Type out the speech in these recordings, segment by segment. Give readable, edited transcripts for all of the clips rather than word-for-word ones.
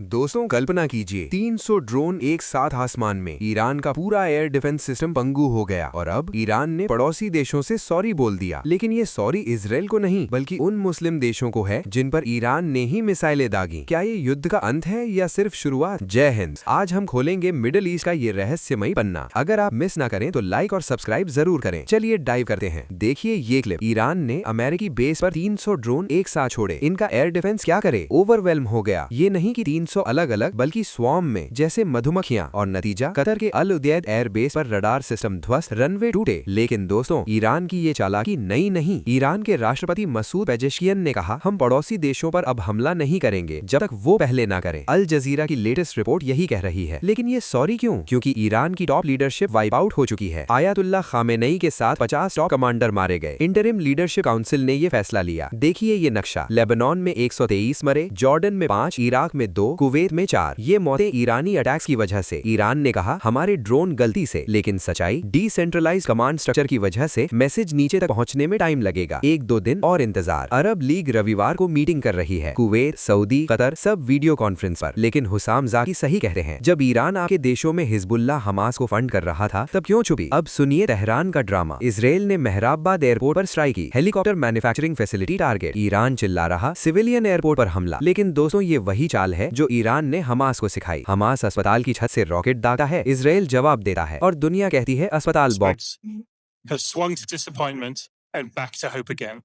दोस्तों कल्पना कीजिए 300 ड्रोन एक साथ आसमान में। ईरान का पूरा एयर डिफेंस सिस्टम पंगु हो गया और अब ईरान ने पड़ोसी देशों से सॉरी बोल दिया। लेकिन ये सॉरी इजराइल को नहीं बल्कि उन मुस्लिम देशों को है जिन पर ईरान ने ही मिसाइलें दागी। क्या ये युद्ध का अंत है या सिर्फ शुरुआत? जय हिंद। आज हम खोलेंगे मिडिल ईस्ट का ये रहस्यमयी पन्ना। अगर आप मिस ना करें तो लाइक और सब्सक्राइब जरूर करें। चलिए डाइव करते हैं। देखिए ये क्लिप। ईरान ने अमेरिकी बेस पर 300 ड्रोन एक साथ छोड़े। इनका एयर डिफेंस क्या करे? ओवरवेल्म हो गया। ये नहीं कि 300 अलग अलग बल्कि स्वार्म में जैसे मधुमक्खियां। और नतीजा कतर के अल उदैद एयर बेस पर रडार सिस्टम ध्वस्त, रनवे टूटे। लेकिन दोस्तों ईरान की ये चालाकी नई नहीं। ईरान के राष्ट्रपति मसूद पेजेश्कियन ने कहा, हम पड़ोसी देशों पर अब हमला नहीं करेंगे जब तक वो पहले ना करें। अल जजीरा की लेटेस्ट रिपोर्ट यही कह रही है। लेकिन ये सॉरी क्यों? क्योंकि ईरान की टॉप लीडरशिप वाइप आउट हो चुकी है। आयतुल्लाह खामेनेई के साथ 50 टॉप कमांडर मारे गए। इंटरिम लीडरशिप काउंसिल ने ये फैसला लिया। देखिए ये नक्शा। लेबनान में 123 मरे, जॉर्डन में 5, इराक में 2, कुवैत में 4। ये मौतें ईरानी अटैक्स की वजह से। ईरान ने कहा हमारे ड्रोन गलती से, लेकिन सच्चाई डिसेंट्रलाइज्ड कमांड स्ट्रक्चर की वजह से मैसेज नीचे तक पहुंचने में टाइम लगेगा। 1-2 दिन और इंतजार। अरब लीग रविवार को मीटिंग कर रही है। कुवैत, सऊदी, कतर सब वीडियो कॉन्फ्रेंस पर। लेकिन हुसाम जाकी सही कहते हैं, जब ईरान आपके देशों में हिजबुल्लाह हमास को फंड कर रहा था तब क्यों छुपी? अब सुनिए तेहरान का ड्रामा। इजराइल ने मेहराबाद एयरपोर्ट पर स्ट्राइक की। Helicopter manufacturing facility target. Iran चिल्ला रहा सिविलियन एयरपोर्ट पर हमला। लेकिन दोस्तों ये वही चाल है जो ईरान ने हमास को सिखाई। हमास अस्पताल की छत से रॉकेट दागता है, इजराइल जवाब देता है और दुनिया कहती है अस्पताल bomb. Has swung to disappointment and back to hope again.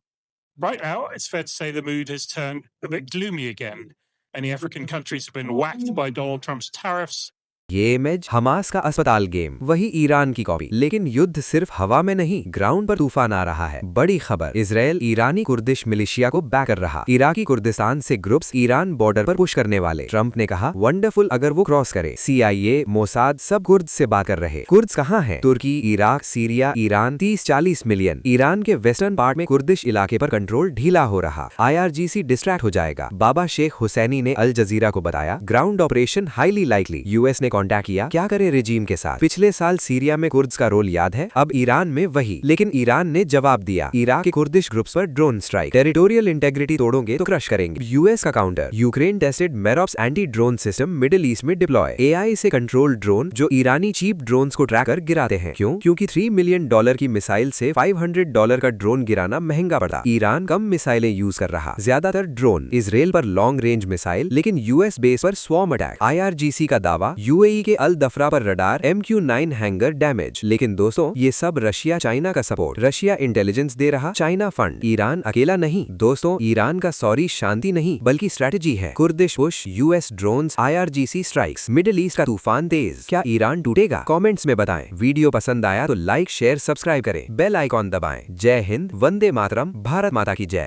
Right now, it's fair to say the mood has turned a bit gloomy again. Many African countries have been whacked by Donald Trump's tariffs. ये image Hamas का अस्पताल game, वही Iran की copy. लेकिन युद्ध सिर्फ हवा में नहीं, ग्राउंड पर तूफान आ रहा है। बड़ी खबर, इजराइल ईरानी कुर्दिश मिलिशिया को बैक कर रहा। इराकी कुर्दिस्तान से ग्रुप्स ईरान बॉर्डर पर पुश करने वाले। ट्रंप ने कहा वंडरफुल अगर वो क्रॉस करे। CIA, मोसाद सब कुर्द से बात कर रहे। कुर्द्स कहाँ हैं? Turkey, Iraq, Syria, Iran. 30-40 million. Iran के वेस्टर्न पार्ट में कुर्दिश इलाके पर कंट्रोल ढीला हो रहा। IRGC डिस्ट्रैक्ट हो जाएगा। बाबा शेख हुसैनी ने अल जजीरा को बताया ground operation highly likely. US ने कांटेक्ट किया, क्या करे रेजिम के साथ। पिछले साल सीरिया में कुर्द्स का रोल याद है, अब ईरान में वही। लेकिन ईरान ने जवाब दिया, इराक के कुर्दिश ग्रुप्स पर ड्रोन स्ट्राइक। टेरिटोरियल इंटेग्रिटी तोड़ोगे तो क्रश करेंगे। US का counter, Ukraine tested Merops anti drone system middle east में डिप्लॉय। AI से कंट्रोल ड्रोन जो ईरानी चीप ड्रोन्स को ट्रैक कर गिराते हैं। क्यों? क्योंकि $3 मिलियन की मिसाइल से $500 का ड्रोन गिराना महंगा पड़ता। ईरान कम मिसाइलें यूज कर रहा, ज्यादातर ड्रोन। इजराइल पर लॉन्ग रेंज मिसाइल, लेकिन US बेस पर स्वॉर्म अटैक। IRGC का दावा UAE के अल दफरा पर रडार MQ-9 हैंगर डैमेज। लेकिन दोस्तों ये सब रशिया चाइना का सपोर्ट। रशिया इंटेलिजेंस दे रहा, चाइना फंड। ईरान अकेला नहीं। दोस्तों ईरान का सॉरी शांति नहीं बल्कि स्ट्रेटजी है। Kurdish push, US drones, IRGC strikes, middle east का तूफान तेज। क्या ईरान टूटेगा? कमेंट्स में बताएं। वीडियो पसंद आया तो लाइक, शेयर, सब्सक्राइब करें, बेल आइकॉन दबाएं। जय हिंद, वंदे मातरम, भारत माता की जय।